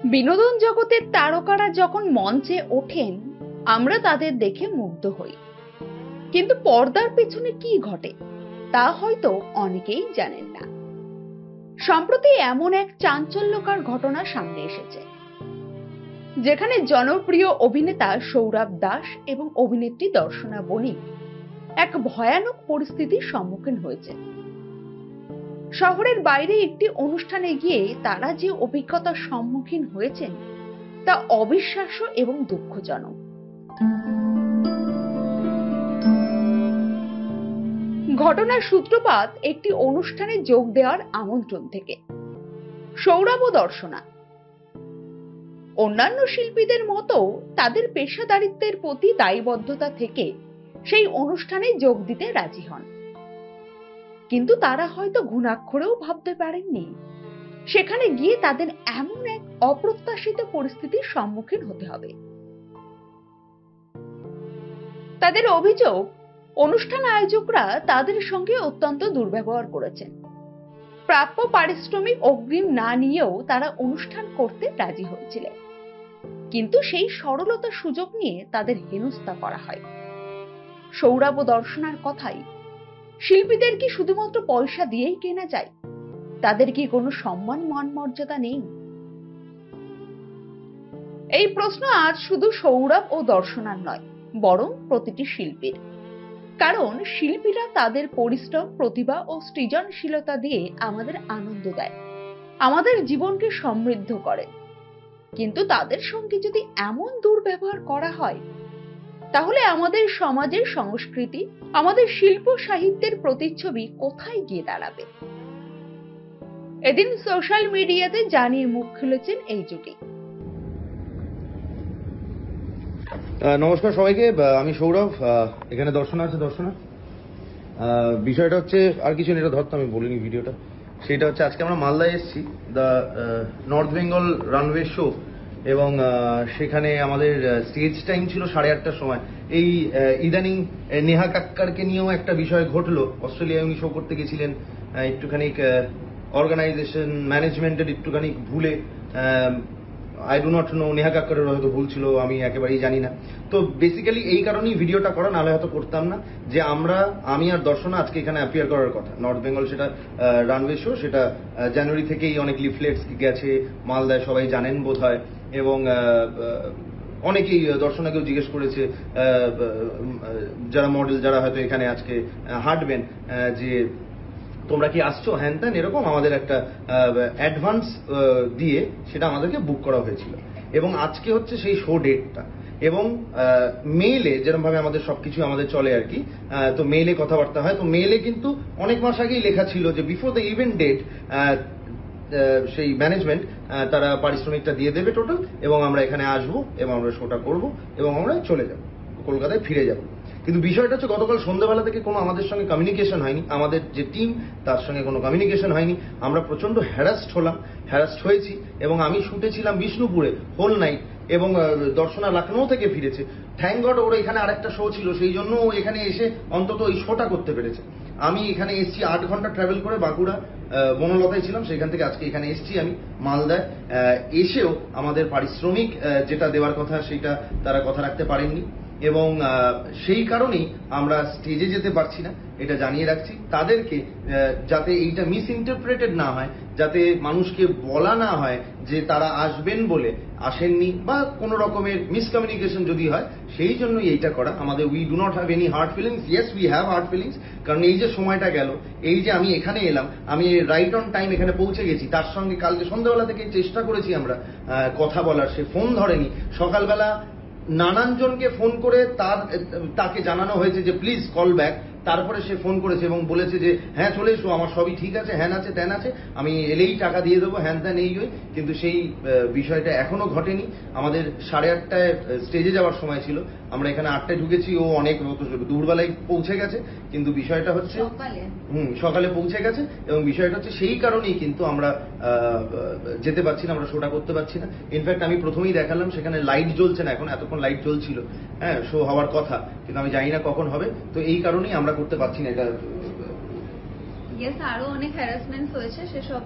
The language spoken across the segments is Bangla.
বিনোদন জগতের তারকারা যখন মঞ্চে ওঠেন, আমরা তাদের দেখে মুগ্ধ হই, কিন্তু পর্দার পেছনে কি ঘটে তা হয়তো অনেকেই জানেন না। সম্প্রতি এমন এক চাঞ্চল্যকর ঘটনা সামনে এসেছে, যেখানে জনপ্রিয় অভিনেতা সৌরভ দাস এবং অভিনেত্রী দর্শনা বণিক এক ভয়ানক পরিস্থিতির সম্মুখীন হয়েছে। শহরের বাইরে একটি অনুষ্ঠানে গিয়ে তারা যে অভিজ্ঞতার সম্মুখীন হয়েছেন তা অবিশ্বাস্য এবং দুঃখজনক। ঘটনার সূত্রপাত একটি অনুষ্ঠানে যোগ দেওয়ার আমন্ত্রণ থেকে। সৌরভ ও দর্শনা অন্যান্য শিল্পীদের মতো তাদের পেশাদারিত্বের প্রতি দায়বদ্ধতা থেকে সেই অনুষ্ঠানে যোগ দিতে রাজি হন, কিন্তু তারা হয়তো ঘুণাক্ষরেও ভাবতে পারেননি সেখানে গিয়ে তাদের এমন এক অপ্রত্যাশিত পরিস্থিতির সম্মুখীন হতে হবে। তাদের অভিযোগ, অনুষ্ঠান আয়োজকরা তাদের সঙ্গে অত্যন্ত দুর্ব্যবহার করেছেন। প্রাপ্য পারিশ্রমিক অগ্রিম না নিয়েও তারা অনুষ্ঠান করতে রাজি হয়েছিলেন, কিন্তু সেই সরলতার সুযোগ নিয়ে তাদের হেনস্থা করা হয়। সৌরভ ও দর্শনার কথাই, শিল্পীদের কি শুধুমাত্র পয়সা দিয়েই কেনা যায়? তাদের কি কোনো সম্মান মান মর্যাদা নেই? এই প্রশ্ন আজ শুধু সৌরভ ও দর্শনার নয়, বরং প্রতিটি শিল্পীর। কারণ শিল্পীরা তাদের পরিশ্রম, প্রতিভা ও সৃজনশীলতা দিয়ে আমাদের আনন্দ দেয়, আমাদের জীবনকে সমৃদ্ধ করে। কিন্তু তাদের সঙ্গে যদি এমন দুর্ব্যবহার করা হয়, তাহলে আমাদের সমাজের সংস্কৃতি, আমাদের শিল্প সাহিত্যের প্রতিচ্ছবি কোথায় গিয়ে দাঁড়াবে? এদিন সোশ্যাল মিডিয়াতে জানিয়ে মুখ খুলেছেন এই জুটি। নমস্কার সবাইকে, আমি সৌরভ, এখানে দর্শনা আছে। দর্শনা, বিষয়টা হচ্ছে আর কিছু নেই, এটা ধরতে আমি বলিনি ভিডিওটা। সেটা হচ্ছে আজকে আমরা মালদায় এসেছি, the north Bengal runway show, এবং সেখানে আমাদের স্টেজ টাইম ছিল 8:30টার সময়। এই ইদানিং নেহা কাক্কারকে নিয়েও একটা বিষয় ঘটলো। অস্ট্রেলিয়ায় উনি শো করতে গেছিলেন, একটুখানি অর্গানাইজেশন ম্যানেজমেন্টের একটুখানি ভুলে, I do not know, Neha কাক্করের হয়তো ভুল ছিল, আমি একেবারেই জানি না। তো বেসিক্যালি এই কারণেই ভিডিওটা করা, নাহলে হয়তো করতাম না। যে আমি আর দর্শনা আজকে এখানে অ্যাপিয়ার করার কথা নর্থ বেঙ্গল, সেটা রানওয়ে শো, সেটা জানুয়ারি থেকেই অনেক লিফলেটস গেছে মালদায়, সবাই জানেন বোধ হয়। এবং অনেকেই দর্শনাকেও জিজ্ঞেস করেছে, যারা মডেল, যারা হয়তো এখানে আজকে হাঁটবেন, যে তোমরা কি আসছো, হ্যান ত্যান এরকম। আমাদের একটা অ্যাডভান্স দিয়ে সেটা আমাদেরকে বুক করা হয়েছিল, এবং আজকে হচ্ছে সেই শো ডেটটা। এবং মেইলে যেরকম ভাবে আমাদের সবকিছু আমাদের চলে আর কি, তো মেইলে কথাবার্তা হয়। তো মেইলে কিন্তু অনেক মাস আগেই লেখা ছিল যে বিফোর দ্য ইভেন্ট ডেট সেই ম্যানেজমেন্ট তারা পারিশ্রমিকটা দিয়ে দেবে টোটাল, এবং আমরা এখানে আসবো এবং আমরা শোটা করব এবং আমরা চলে যাব, কলকাতায় ফিরে যাব। কিন্তু বিষয়টা হচ্ছে গতকাল সন্ধ্যাবেলা থেকে কোনো আমাদের সঙ্গে কমিউনিকেশন হয়নি, আমাদের যে টিম তার সঙ্গে কোনো কমিউনিকেশন হয়নি। আমরা প্রচন্ড হ্যারাস্ট হয়েছি, এবং আমি শুটে ছিলাম বিষ্ণুপুরে হোল নাইট, এবং দর্শনা লখনৌ থেকে ফিরেছে। থ্যাংক গড ওর এখানে আরেকটা শো ছিল, সেই জন্য ও এখানে এসে অন্তত এই শোটা করতে পেরেছে। আমি এখানে এসেছি 8 ঘন্টা ট্রাভেল করে, বাঁকুড়া বনলতায় ছিলাম, সেখান থেকে আজকে এখানে এসেছি আমি মালদায়। এসেও আমাদের পারিশ্রমিক যেটা দেওয়ার কথা সেটা তারা কথা রাখতে পারেননি, এবং সেই কারণেই আমরা স্টেজে যেতে পারছি না। এটা জানিয়ে রাখছি তাদেরকে, যাতে এইটা মিস ইন্টারপ্রেটেড না হয়, যাতে মানুষকে বলা না হয় যে তারা আসবেন বলে আসেননি, বা কোনো রকমের মিসকমিউনিকেশন যদি হয়, সেই জন্যই এইটা করা। আমাদের we do not have any hard feelings. Yes, we have heard feelings, কারণ এই যে সময়টা গেল, এই যে আমি এখানে এলাম, আমি রাইট অন টাইম এখানে পৌঁছে গেছি। তার সঙ্গে কালকে সন্ধ্যাবেলা থেকে চেষ্টা করেছি আমরা কথা বলার, সে ফোন ধরেনি। সকালবেলা নানান জনকে ফোন করে তাকে জানানো হয়েছে যে প্লিজ কল ব্যাক। তারপরে সে ফোন করেছে এবং বলেছে যে হ্যাঁ চলে এসো, আমার সবই ঠিক আছে, হ্যান আছে ত্যান আছে, আমি এলেই টাকা দিয়ে দেবো, হ্যান ত্যান এই ওই। কিন্তু সেই বিষয়টা এখনো ঘটেনি। আমাদের 8:30টায় স্টেজে যাওয়ার সময় ছিল, আমরা এখানে 8টায় ঢুকেছি, ও অনেক দূরবেলায় পৌঁছে গেছে। কিন্তু বিষয়টা হচ্ছে সকালে পৌঁছে গেছে, এবং বিষয়টা হচ্ছে সেই কারণেই কিন্তু আমরা যেতে পারছি না, আমরা শোটা করতে পারছি না। ইনফ্যাক্ট আমি প্রথমেই দেখালাম সেখানে লাইট জ্বলছে না, এখন এতক্ষণ লাইট জ্বলছিল, হ্যাঁ শো হওয়ার কথা, কিন্তু আমি জানি না কখন হবে। তো এই কারণেই আমরা করতে পারছি না, এটা ইয়েস, আরো অনেক হ্যারাসমেন্টস হয়েছে, সেসব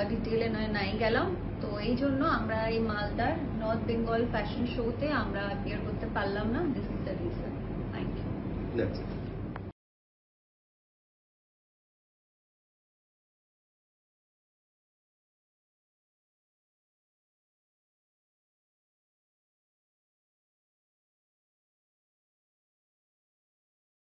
ডিটেইলে নাই গেলাম। তো এই জন্য আমরা এই মালদার নর্থ বেঙ্গল ফ্যাশন শোতে আমরা অ্যাপিয়ার করতে পারলাম না। This is the reason. Thank you. That's it.